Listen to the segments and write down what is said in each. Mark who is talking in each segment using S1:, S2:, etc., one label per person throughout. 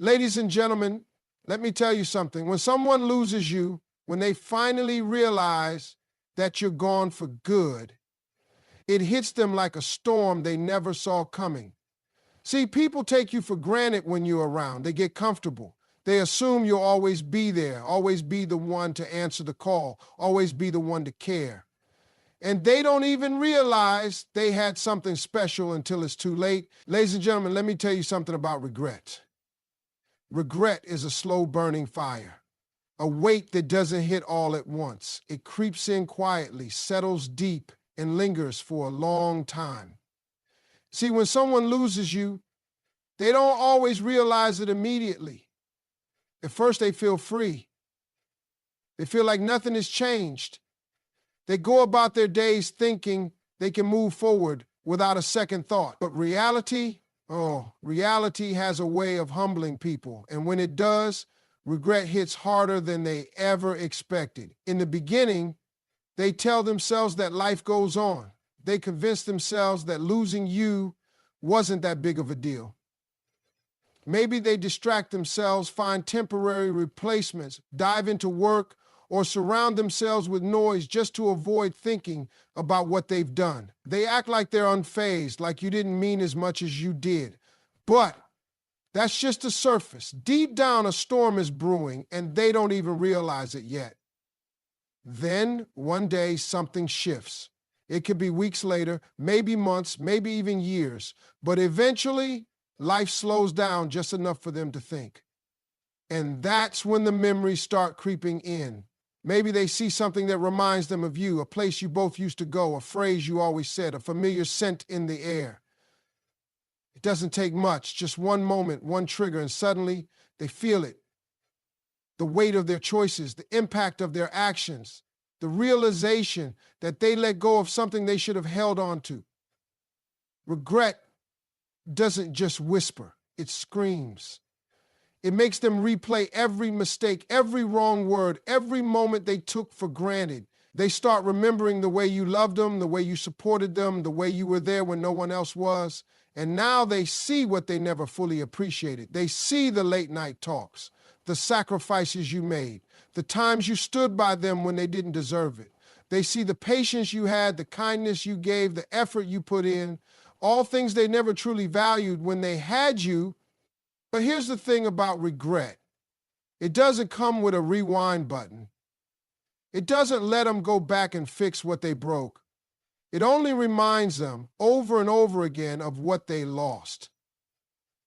S1: Ladies and gentlemen, let me tell you something. When someone loses you, when they finally realize that you're gone for good, it hits them like a storm they never saw coming. See, people take you for granted when you're around. They get comfortable. They assume you'll always be there, always be the one to answer the call, always be the one to care. And they don't even realize they had something special until it's too late. Ladies and gentlemen, let me tell you something about regret. Regret is a slow-burning fire, a weight that doesn't hit all at once. It creeps in quietly, settles deep, and lingers for a long time. See, when someone loses you, they don't always realize it immediately. At first, they feel free. They feel like nothing has changed. They go about their days thinking they can move forward without a second thought. But reality has a way of humbling people. And when it does, regret hits harder than they ever expected. In the beginning, they tell themselves that life goes on. They convince themselves that losing you wasn't that big of a deal. Maybe they distract themselves, find temporary replacements, dive into work, or surround themselves with noise just to avoid thinking about what they've done. They act like they're unfazed, like you didn't mean as much as you did. But that's just the surface. Deep down, a storm is brewing, and they don't even realize it yet. Then, one day, something shifts. It could be weeks later, maybe months, maybe even years. But eventually, life slows down just enough for them to think. And that's when the memories start creeping in. Maybe they see something that reminds them of you, a place you both used to go, a phrase you always said, a familiar scent in the air. It doesn't take much, just one moment, one trigger, and suddenly they feel it. The weight of their choices, the impact of their actions, the realization that they let go of something they should have held on to. Regret doesn't just whisper, it screams. It makes them replay every mistake, every wrong word, every moment they took for granted. They start remembering the way you loved them, the way you supported them, the way you were there when no one else was. And now they see what they never fully appreciated. They see the late night talks, the sacrifices you made, the times you stood by them when they didn't deserve it. They see the patience you had, the kindness you gave, the effort you put in, all things they never truly valued when they had you. But here's the thing about regret. It doesn't come with a rewind button. It doesn't let them go back and fix what they broke. It only reminds them over and over again of what they lost.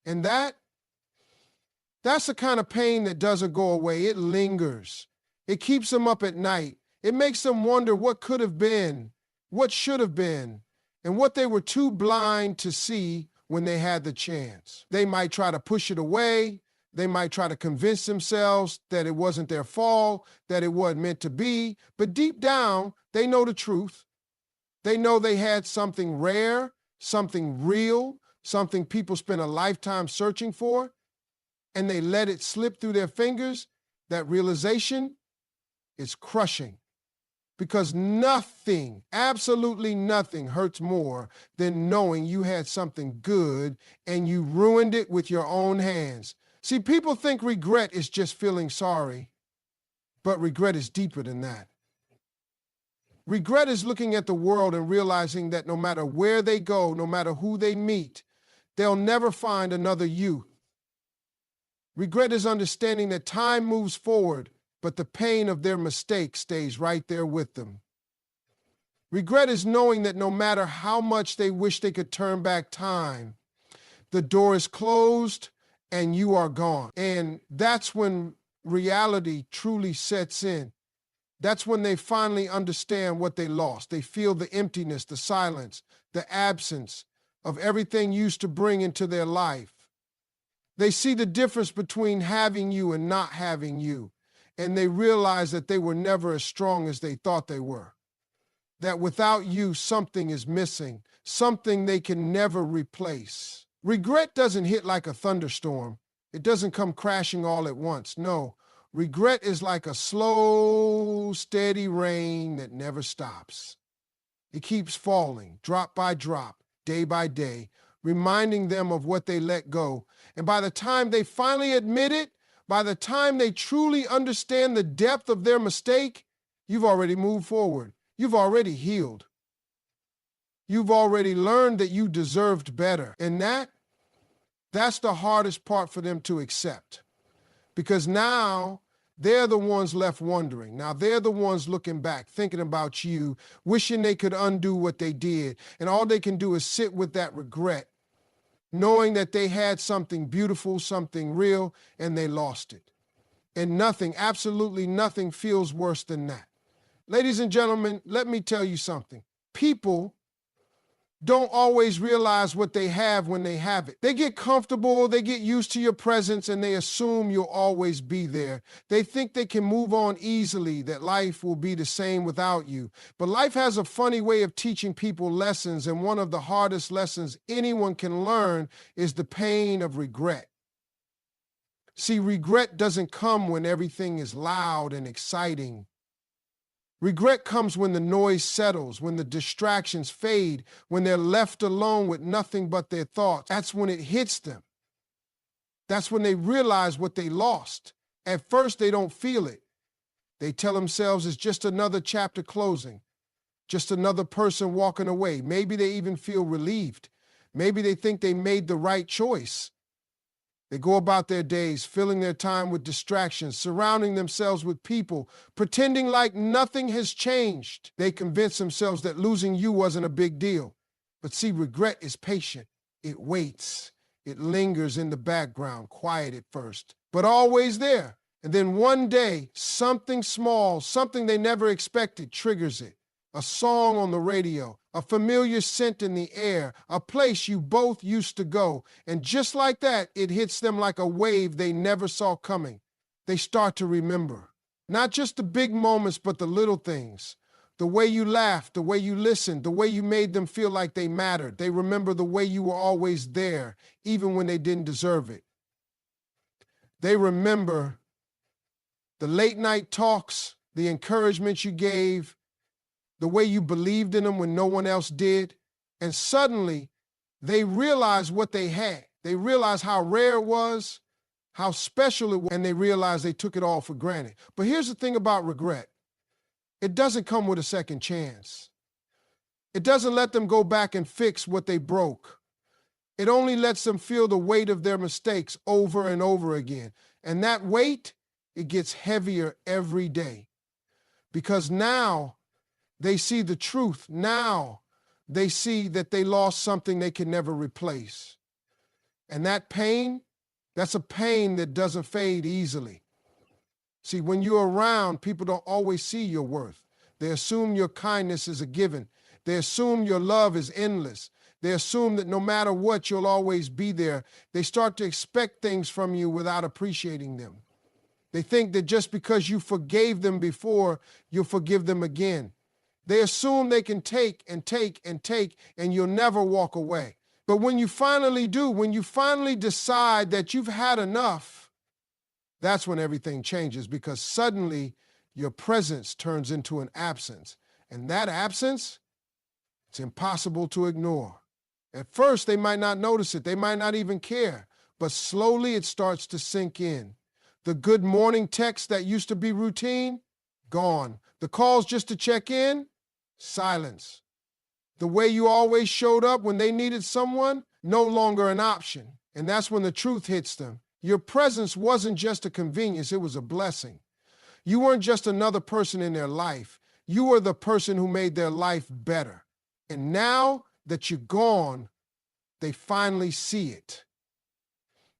S1: And that's the kind of pain that doesn't go away. It lingers. It keeps them up at night. It makes them wonder what could have been, what should have been, and what they were too blind to see when they had the chance. They might try to push it away. They might try to convince themselves that it wasn't their fault, that it wasn't meant to be. But deep down, they know the truth. They know they had something rare, something real, something people spent a lifetime searching for, and they let it slip through their fingers. That realization is crushing. Because nothing, absolutely nothing hurts more than knowing you had something good and you ruined it with your own hands. See, people think regret is just feeling sorry, but regret is deeper than that. Regret is looking at the world and realizing that no matter where they go, no matter who they meet, they'll never find another you. Regret is understanding that time moves forward, but the pain of their mistake stays right there with them. Regret is knowing that no matter how much they wish they could turn back time, the door is closed and you are gone. And that's when reality truly sets in. That's when they finally understand what they lost. They feel the emptiness, the silence, the absence of everything used to bring into their life. They see the difference between having you and not having you. And they realize that they were never as strong as they thought they were. That without you, something is missing, something they can never replace. Regret doesn't hit like a thunderstorm. It doesn't come crashing all at once. No, regret is like a slow, steady rain that never stops. It keeps falling, drop by drop, day by day, reminding them of what they let go. And by the time they finally admit it, by the time they truly understand the depth of their mistake, you've already moved forward. You've already healed. You've already learned that you deserved better. And that's the hardest part for them to accept. Because now they're the ones left wondering. Now they're the ones looking back, thinking about you, wishing they could undo what they did. And all they can do is sit with that regret, knowing that they had something beautiful, something real, and they lost it. And nothing, absolutely nothing feels worse than that. Ladies and gentlemen, let me tell you something. People don't always realize what they have when they have it. They get comfortable, they get used to your presence, and they assume you'll always be there. They think they can move on easily, that life will be the same without you. But life has a funny way of teaching people lessons, and one of the hardest lessons anyone can learn is the pain of regret. See, regret doesn't come when everything is loud and exciting. Regret comes when the noise settles, when the distractions fade, when they're left alone with nothing but their thoughts. That's when it hits them. That's when they realize what they lost. At first, they don't feel it. They tell themselves it's just another chapter closing, just another person walking away. Maybe they even feel relieved. Maybe they think they made the right choice. They go about their days, filling their time with distractions, surrounding themselves with people, pretending like nothing has changed. They convince themselves that losing you wasn't a big deal. But see, regret is patient. It waits. It lingers in the background, quiet at first, but always there. And then one day, something small, something they never expected, triggers it. A song on the radio, a familiar scent in the air, a place you both used to go. And just like that, it hits them like a wave they never saw coming. They start to remember. Not just the big moments, but the little things. The way you laughed, the way you listened, the way you made them feel like they mattered. They remember the way you were always there, even when they didn't deserve it. They remember the late night talks, the encouragement you gave, the way you believed in them when no one else did. And suddenly, they realized what they had. They realized how rare it was, how special it was, and they realized they took it all for granted. But here's the thing about regret. It doesn't come with a second chance. It doesn't let them go back and fix what they broke. It only lets them feel the weight of their mistakes over and over again. And that weight, it gets heavier every day. Because now, they see the truth. Now they see that they lost something they can never replace. And that pain, that's a pain that doesn't fade easily. See, when you're around, people don't always see your worth. They assume your kindness is a given. They assume your love is endless. They assume that no matter what, you'll always be there. They start to expect things from you without appreciating them. They think that just because you forgave them before, you'll forgive them again. They assume they can take and take and take, and you'll never walk away. But when you finally do, when you finally decide that you've had enough, that's when everything changes, because suddenly your presence turns into an absence. And that absence, it's impossible to ignore. At first, they might not notice it. They might not even care. But slowly it starts to sink in. The good morning text that used to be routine, gone. The calls just to check in, silence. The way you always showed up when they needed someone, no longer an option. And that's when the truth hits them. Your presence wasn't just a convenience, it was a blessing. You weren't just another person in their life. You were the person who made their life better. And now that you're gone, they finally see it.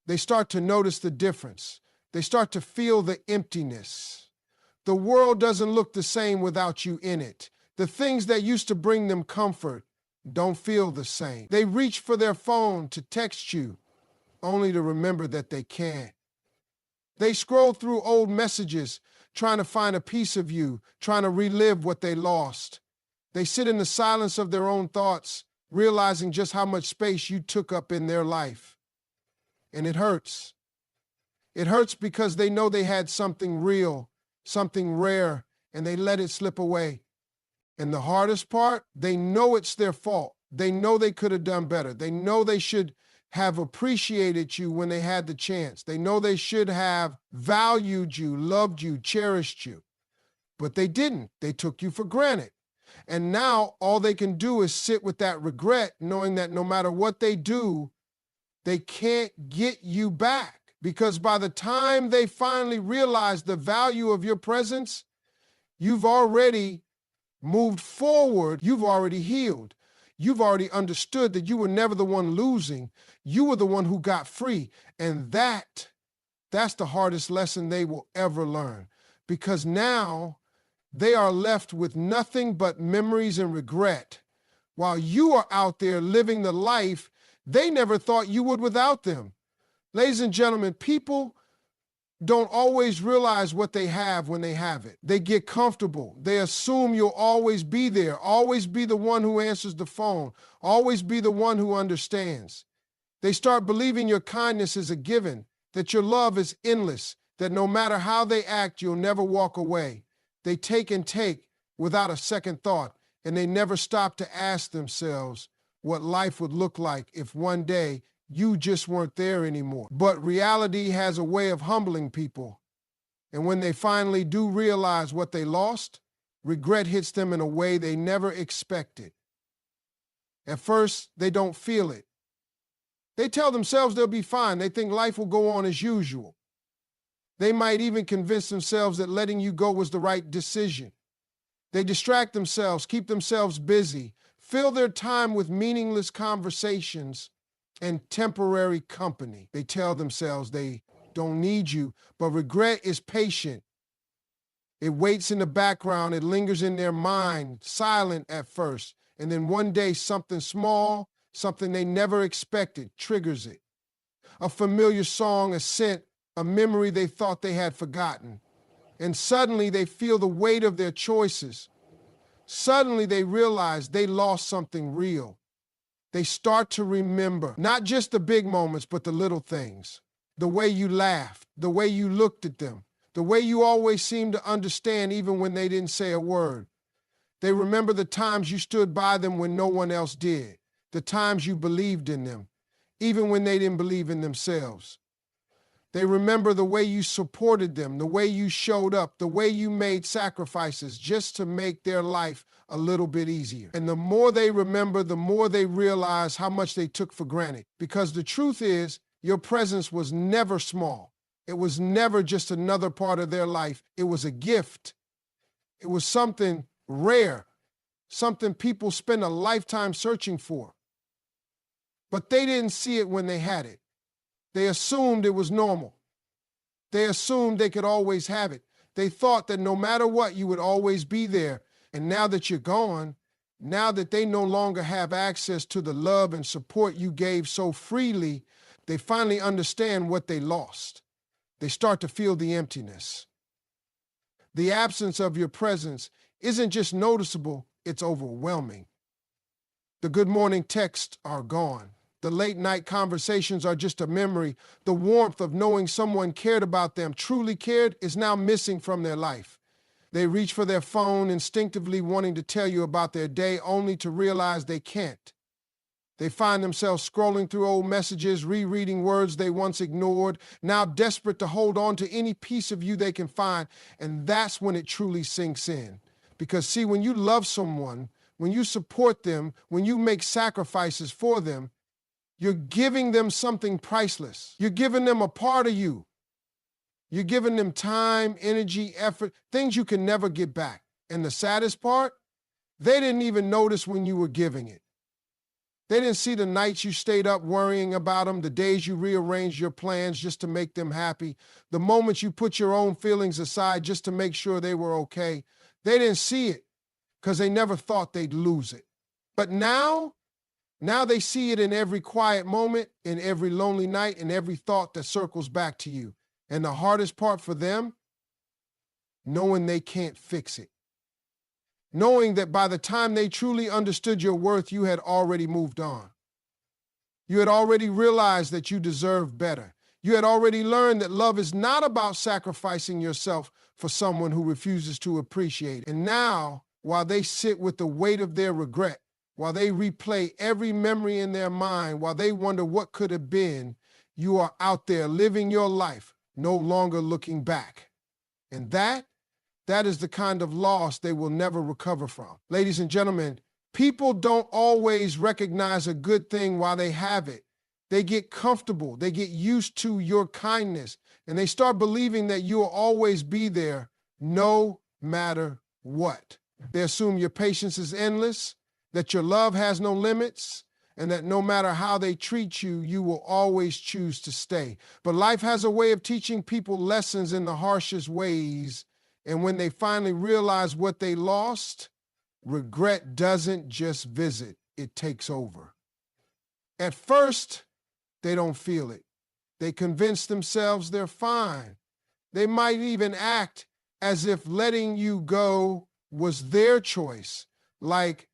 S1: They start to notice the difference. They start to feel the emptiness. The world doesn't look the same without you in it. The things that used to bring them comfort don't feel the same. They reach for their phone to text you, only to remember that they can't. They scroll through old messages, trying to find a piece of you, trying to relive what they lost. They sit in the silence of their own thoughts, realizing just how much space you took up in their life. And it hurts. It hurts because they know they had something real, something rare, and they let it slip away. And the hardest part, they know it's their fault. They know they could have done better. They know they should have appreciated you when they had the chance. They know they should have valued you, loved you, cherished you, but they didn't. They took you for granted. And now all they can do is sit with that regret, knowing that no matter what they do, they can't get you back. Because by the time they finally realize the value of your presence, you've already moved forward. You've already healed. You've already understood that you were never the one losing. You were the one who got free. And that's the hardest lesson they will ever learn. Because now they are left with nothing but memories and regret, while you are out there living the life they never thought you would without them. Ladies and gentlemen, people don't always realize what they have when they have it. They get comfortable. They assume you'll always be there, always be the one who answers the phone, always be the one who understands. They start believing your kindness is a given, that your love is endless, that no matter how they act, you'll never walk away. They take and take without a second thought, and they never stop to ask themselves what life would look like if one day you just weren't there anymore. But reality has a way of humbling people. And when they finally do realize what they lost, regret hits them in a way they never expected. At first, they don't feel it. They tell themselves they'll be fine. They think life will go on as usual. They might even convince themselves that letting you go was the right decision. They distract themselves, keep themselves busy, fill their time with meaningless conversations and temporary company. They tell themselves they don't need you, but regret is patient. It waits in the background. It lingers in their mind, silent at first. And then one day, something small, something they never expected, triggers it. A familiar song, a scent, a memory they thought they had forgotten. And suddenly they feel the weight of their choices. Suddenly they realize they lost something real. They start to remember not just the big moments, but the little things. The way you laughed, the way you looked at them, the way you always seemed to understand even when they didn't say a word. They remember the times you stood by them when no one else did, the times you believed in them, even when they didn't believe in themselves. They remember the way you supported them, the way you showed up, the way you made sacrifices just to make their life a little bit easier. And the more they remember, the more they realize how much they took for granted. Because the truth is, your presence was never small. It was never just another part of their life. It was a gift. It was something rare, something people spend a lifetime searching for. But they didn't see it when they had it. They assumed it was normal. They assumed they could always have it. They thought that no matter what, you would always be there. And now that you're gone, now that they no longer have access to the love and support you gave so freely, they finally understand what they lost. They start to feel the emptiness. The absence of your presence isn't just noticeable, it's overwhelming. The good morning texts are gone. The late night conversations are just a memory. The warmth of knowing someone cared about them, truly cared, is now missing from their life. They reach for their phone, instinctively wanting to tell you about their day, only to realize they can't. They find themselves scrolling through old messages, rereading words they once ignored, now desperate to hold on to any piece of you they can find. And that's when it truly sinks in. Because see, when you love someone, when you support them, when you make sacrifices for them, you're giving them something priceless. You're giving them a part of you. You're giving them time, energy, effort, things you can never get back. And the saddest part, they didn't even notice when you were giving it. They didn't see the nights you stayed up worrying about them, the days you rearranged your plans just to make them happy, the moments you put your own feelings aside just to make sure they were okay. They didn't see it because they never thought they'd lose it. But now they see it in every quiet moment, in every lonely night, in every thought that circles back to you. And the hardest part for them, knowing they can't fix it. Knowing that by the time they truly understood your worth, you had already moved on. You had already realized that you deserve better. You had already learned that love is not about sacrificing yourself for someone who refuses to appreciate it. And now, while they sit with the weight of their regret, while they replay every memory in their mind, while they wonder what could have been, you are out there living your life, no longer looking back. And that is the kind of loss they will never recover from. Ladies and gentlemen, people don't always recognize a good thing while they have it. They get comfortable, they get used to your kindness, and they start believing that you will always be there no matter what. They assume your patience is endless, that your love has no limits, and that no matter how they treat you, you will always choose to stay. But life has a way of teaching people lessons in the harshest ways, and when they finally realize what they lost, regret doesn't just visit, it takes over. At first, they don't feel it. They convince themselves they're fine. They might even act as if letting you go was their choice, like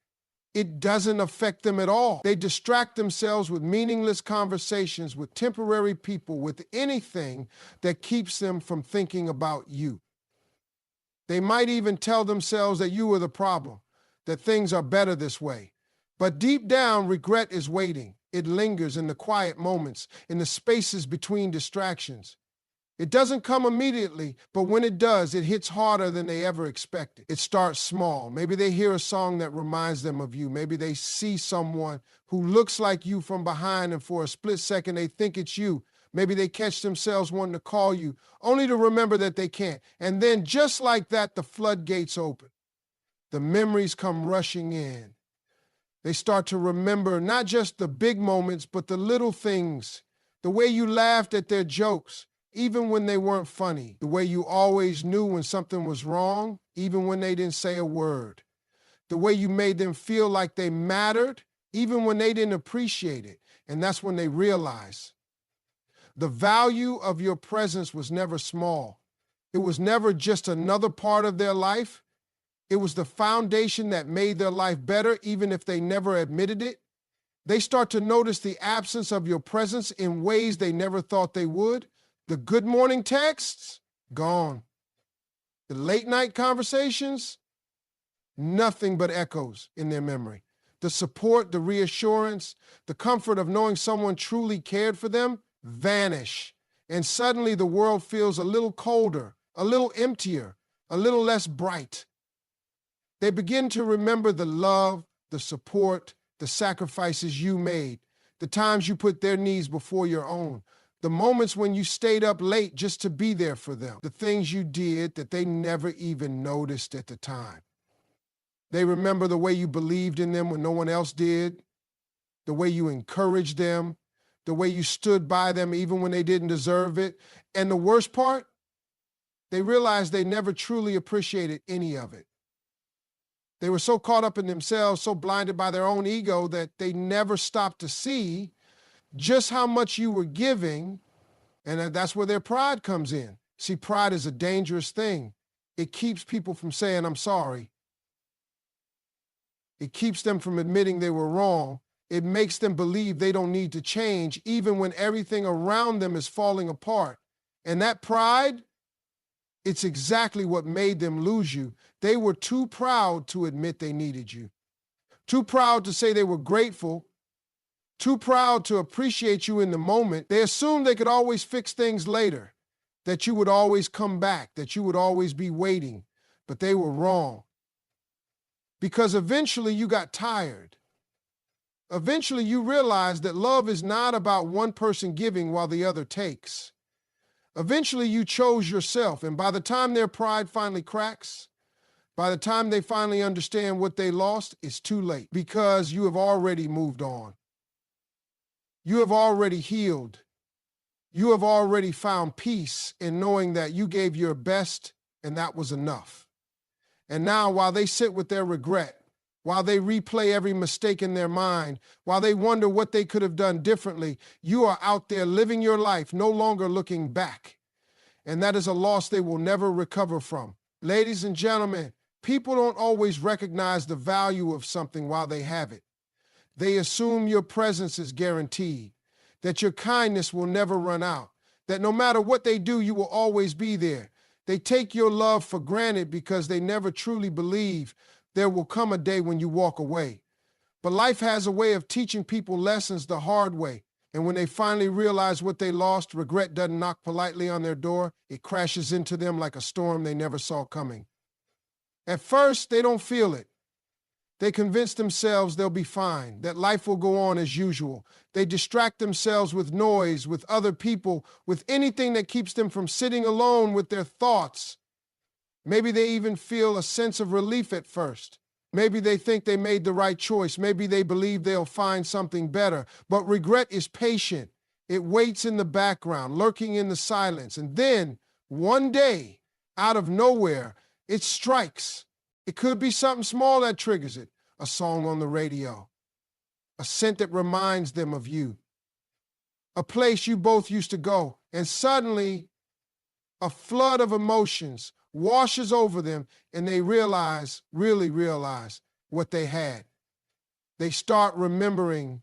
S1: it doesn't affect them at all. They distract themselves with meaningless conversations, with temporary people, with anything that keeps them from thinking about you. They might even tell themselves that you were the problem, that things are better this way. But deep down, regret is waiting. It lingers in the quiet moments, in the spaces between distractions. It doesn't come immediately, but when it does, it hits harder than they ever expected. It starts small. Maybe they hear a song that reminds them of you. Maybe they see someone who looks like you from behind, and for a split second, they think it's you. Maybe they catch themselves wanting to call you, only to remember that they can't. And then just like that, the floodgates open. The memories come rushing in. They start to remember not just the big moments, but the little things, the way you laughed at their jokes, even when they weren't funny, the way you always knew when something was wrong, even when they didn't say a word, the way you made them feel like they mattered, even when they didn't appreciate it. And that's when they realize the value of your presence was never small. It was never just another part of their life. It was the foundation that made their life better, even if they never admitted it. They start to notice the absence of your presence in ways they never thought they would. The good morning texts, gone. The late night conversations, nothing but echoes in their memory. The support, the reassurance, the comfort of knowing someone truly cared for them vanish. And suddenly the world feels a little colder, a little emptier, a little less bright. They begin to remember the love, the support, the sacrifices you made, the times you put their needs before your own, the moments when you stayed up late just to be there for them, the things you did that they never even noticed at the time. They remember the way you believed in them when no one else did, the way you encouraged them, the way you stood by them even when they didn't deserve it. And the worst part, they realized they never truly appreciated any of it. They were so caught up in themselves, so blinded by their own ego that they never stopped to see just how much you were giving, and that's where their pride comes in. See, pride is a dangerous thing. It keeps people from saying, I'm sorry. It keeps them from admitting they were wrong. It makes them believe they don't need to change, even when everything around them is falling apart. And that pride, it's exactly what made them lose you. They were too proud to admit they needed you, too proud to say they were grateful, too proud to appreciate you in the moment. They assumed they could always fix things later, that you would always come back, that you would always be waiting. But they were wrong. Because eventually you got tired. Eventually you realized that love is not about one person giving while the other takes. Eventually you chose yourself, and by the time their pride finally cracks, by the time they finally understand what they lost, it's too late because you have already moved on. You have already healed. You have already found peace in knowing that you gave your best and that was enough. And now while they sit with their regret, while they replay every mistake in their mind, while they wonder what they could have done differently, you are out there living your life, no longer looking back. And that is a loss they will never recover from. Ladies and gentlemen, people don't always recognize the value of something while they have it. They assume your presence is guaranteed, that your kindness will never run out, that no matter what they do, you will always be there. They take your love for granted because they never truly believe there will come a day when you walk away. But life has a way of teaching people lessons the hard way. And when they finally realize what they lost, regret doesn't knock politely on their door. It crashes into them like a storm they never saw coming. At first, they don't feel it. They convince themselves they'll be fine, that life will go on as usual. They distract themselves with noise, with other people, with anything that keeps them from sitting alone with their thoughts. Maybe they even feel a sense of relief at first. Maybe they think they made the right choice. Maybe they believe they'll find something better. But regret is patient. It waits in the background, lurking in the silence. And then, one day, out of nowhere, it strikes. It could be something small that triggers it. A song on the radio. A scent that reminds them of you. A place you both used to go. And suddenly, a flood of emotions washes over them, and they really realize what they had. They start remembering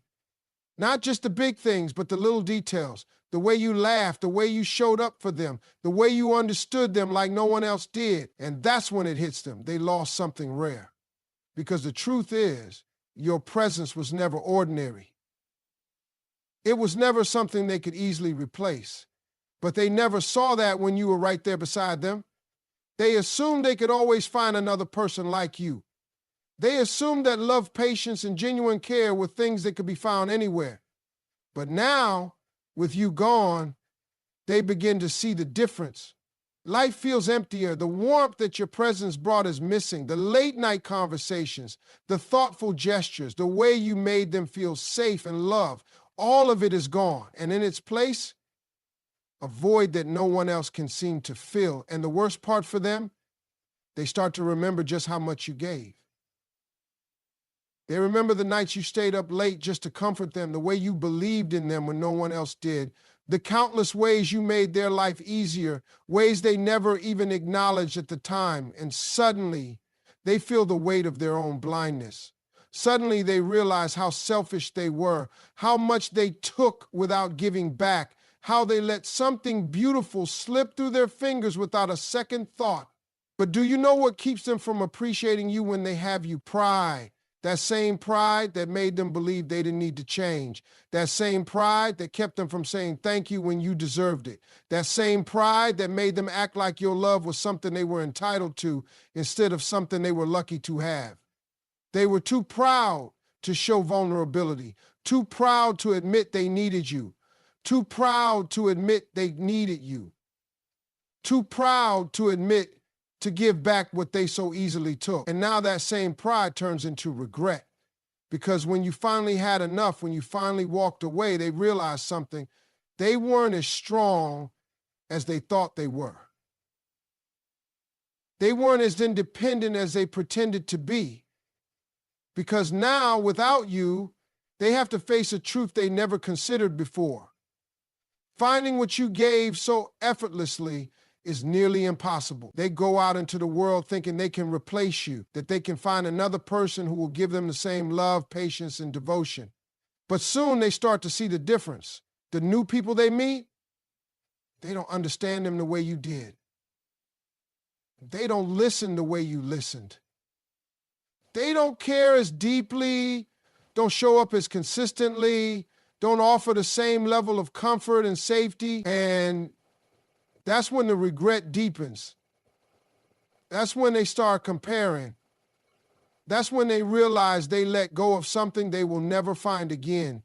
S1: not just the big things, but the little details, the way you laughed, the way you showed up for them, the way you understood them like no one else did. And that's when it hits them. They lost something rare. Because the truth is, your presence was never ordinary. It was never something they could easily replace. But they never saw that when you were right there beside them. They assumed they could always find another person like you. They assumed that love, patience, and genuine care were things that could be found anywhere. But now, with you gone, they begin to see the difference. Life feels emptier. The warmth that your presence brought is missing. The late-night conversations, the thoughtful gestures, the way you made them feel safe and loved, all of it is gone. And in its place, a void that no one else can seem to fill. And the worst part for them, they start to remember just how much you gave. They remember the nights you stayed up late just to comfort them, the way you believed in them when no one else did, the countless ways you made their life easier, ways they never even acknowledged at the time. And suddenly, they feel the weight of their own blindness. Suddenly, they realize how selfish they were, how much they took without giving back, how they let something beautiful slip through their fingers without a second thought. But do you know what keeps them from appreciating you when they have you? Pride. That same pride that made them believe they didn't need to change. That same pride that kept them from saying thank you when you deserved it. That same pride that made them act like your love was something they were entitled to instead of something they were lucky to have. They were too proud to show vulnerability, too proud to admit they needed you. Too proud to admit they needed you. Too proud to admit to give back what they so easily took. And now that same pride turns into regret. Because when you finally had enough, when you finally walked away, they realized something. They weren't as strong as they thought they were. They weren't as independent as they pretended to be. Because now, without you, they have to face a truth they never considered before. Finding what you gave so effortlessly is nearly impossible. They go out into the world thinking they can replace you, that they can find another person who will give them the same love, patience, and devotion. But soon they start to see the difference. The new people they meet, they don't understand them the way you did. They don't listen the way you listened. They don't care as deeply, don't show up as consistently, don't offer the same level of comfort and safety, and that's when the regret deepens. That's when they start comparing. That's when they realize they let go of something they will never find again.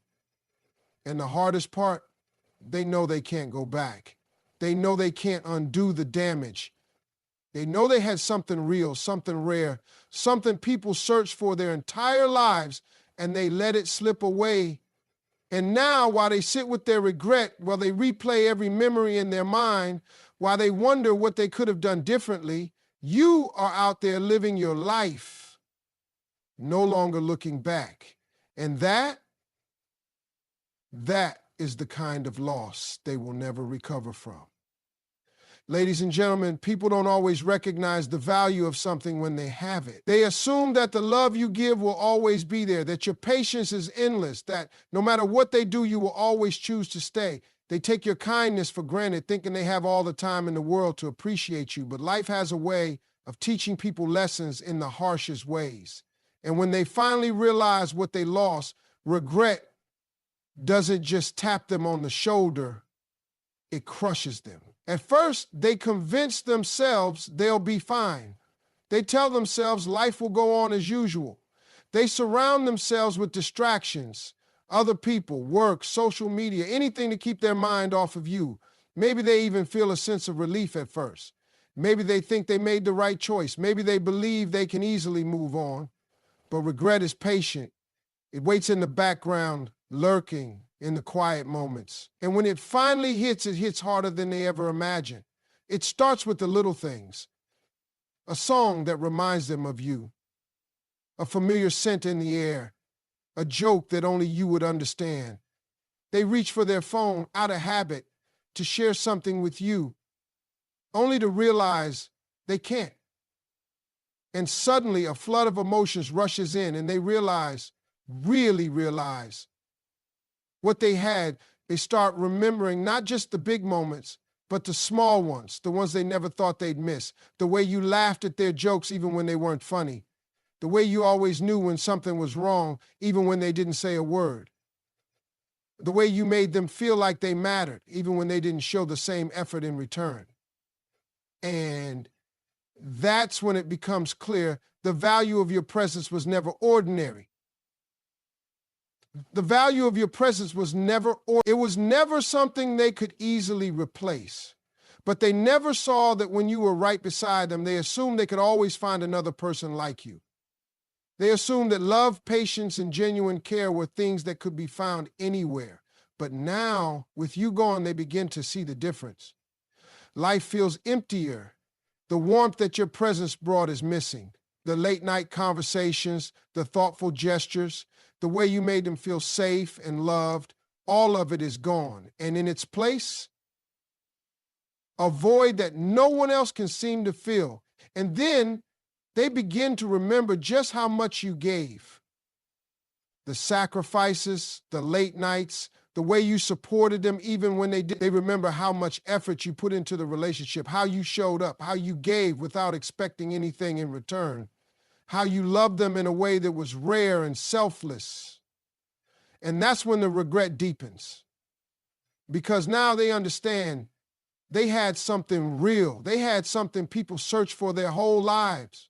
S1: And the hardest part, they know they can't go back. They know they can't undo the damage. They know they had something real, something rare, something people searched for their entire lives, and they let it slip away. And now, while they sit with their regret, while they replay every memory in their mind, while they wonder what they could have done differently, you are out there living your life, no longer looking back. And that is the kind of loss they will never recover from. Ladies and gentlemen, people don't always recognize the value of something when they have it. They assume that the love you give will always be there, that your patience is endless, that no matter what they do, you will always choose to stay. They take your kindness for granted, thinking they have all the time in the world to appreciate you. But life has a way of teaching people lessons in the harshest ways. And when they finally realize what they lost, regret doesn't just tap them on the shoulder, it crushes them. At first, they convince themselves they'll be fine. They tell themselves life will go on as usual. They surround themselves with distractions, other people, work, social media, anything to keep their mind off of you. Maybe they even feel a sense of relief at first. Maybe they think they made the right choice. Maybe they believe they can easily move on. But regret is patient. It waits in the background, lurking in the quiet moments. And when it finally hits, it hits harder than they ever imagined. It starts with the little things. A song that reminds them of you. A familiar scent in the air. A joke that only you would understand. They reach for their phone out of habit to share something with you, only to realize they can't. And suddenly a flood of emotions rushes in and they really realize what they had. They start remembering not just the big moments, but the small ones, the ones they never thought they'd miss. The way you laughed at their jokes even when they weren't funny. The way you always knew when something was wrong, even when they didn't say a word. The way you made them feel like they mattered, even when they didn't show the same effort in return. And that's when it becomes clear the value of your presence was never ordinary. The value of your presence was it was never something they could easily replace. But they never saw that when you were right beside them, they assumed they could always find another person like you. They assumed that love, patience, and genuine care were things that could be found anywhere. But now, with you gone, they begin to see the difference. Life feels emptier. The warmth that your presence brought is missing. The late-night conversations, the thoughtful gestures, the way you made them feel safe and loved, all of it is gone. And in its place, a void that no one else can seem to fill. And then they begin to remember just how much you gave. The sacrifices, the late nights, the way you supported them even when they remember how much effort you put into the relationship, how you showed up, how you gave without expecting anything in return, how you loved them in a way that was rare and selfless. And that's when the regret deepens. Because now they understand they had something real. They had something people searched for their whole lives.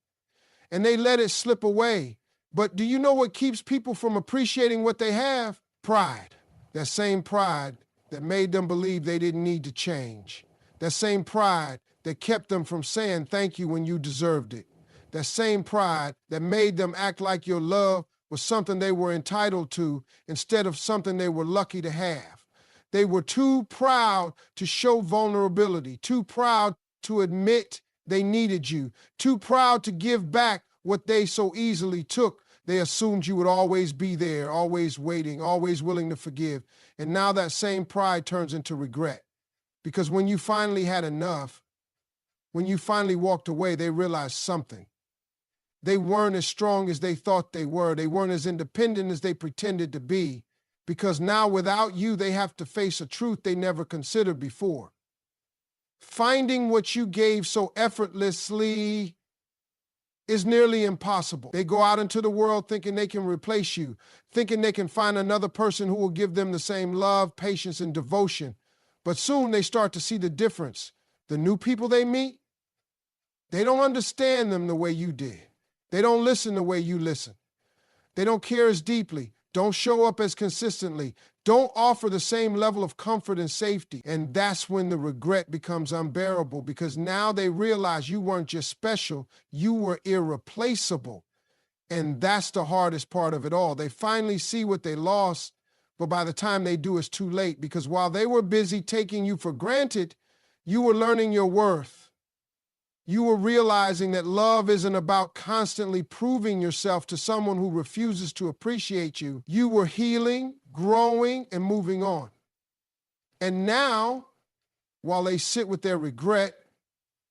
S1: And they let it slip away. But do you know what keeps people from appreciating what they have? Pride. That same pride that made them believe they didn't need to change. That same pride that kept them from saying thank you when you deserved it. That same pride that made them act like your love was something they were entitled to instead of something they were lucky to have. They were too proud to show vulnerability, too proud to admit they needed you, too proud to give back what they so easily took. They assumed you would always be there, always waiting, always willing to forgive. And now that same pride turns into regret. Because when you finally had enough, when you finally walked away, they realized something. They weren't as strong as they thought they were. They weren't as independent as they pretended to be. Because now without you, they have to face a truth they never considered before. Finding what you gave so effortlessly is nearly impossible. They go out into the world thinking they can replace you, thinking they can find another person who will give them the same love, patience, and devotion. But soon they start to see the difference. The new people they meet, they don't understand them the way you did. They don't listen the way you listen. They don't care as deeply, don't show up as consistently, don't offer the same level of comfort and safety. And that's when the regret becomes unbearable, because now they realize you weren't just special, you were irreplaceable. And that's the hardest part of it all. They finally see what they lost, but by the time they do, it's too late, because while they were busy taking you for granted, you were learning your worth. You were realizing that love isn't about constantly proving yourself to someone who refuses to appreciate you. You were healing, growing, and moving on. And now, while they sit with their regret,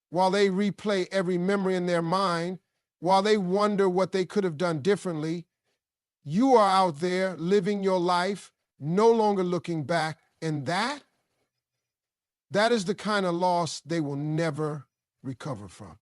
S1: while they replay every memory in their mind, while they wonder what they could have done differently, you are out there living your life, no longer looking back. And that is the kind of loss they will never recover from.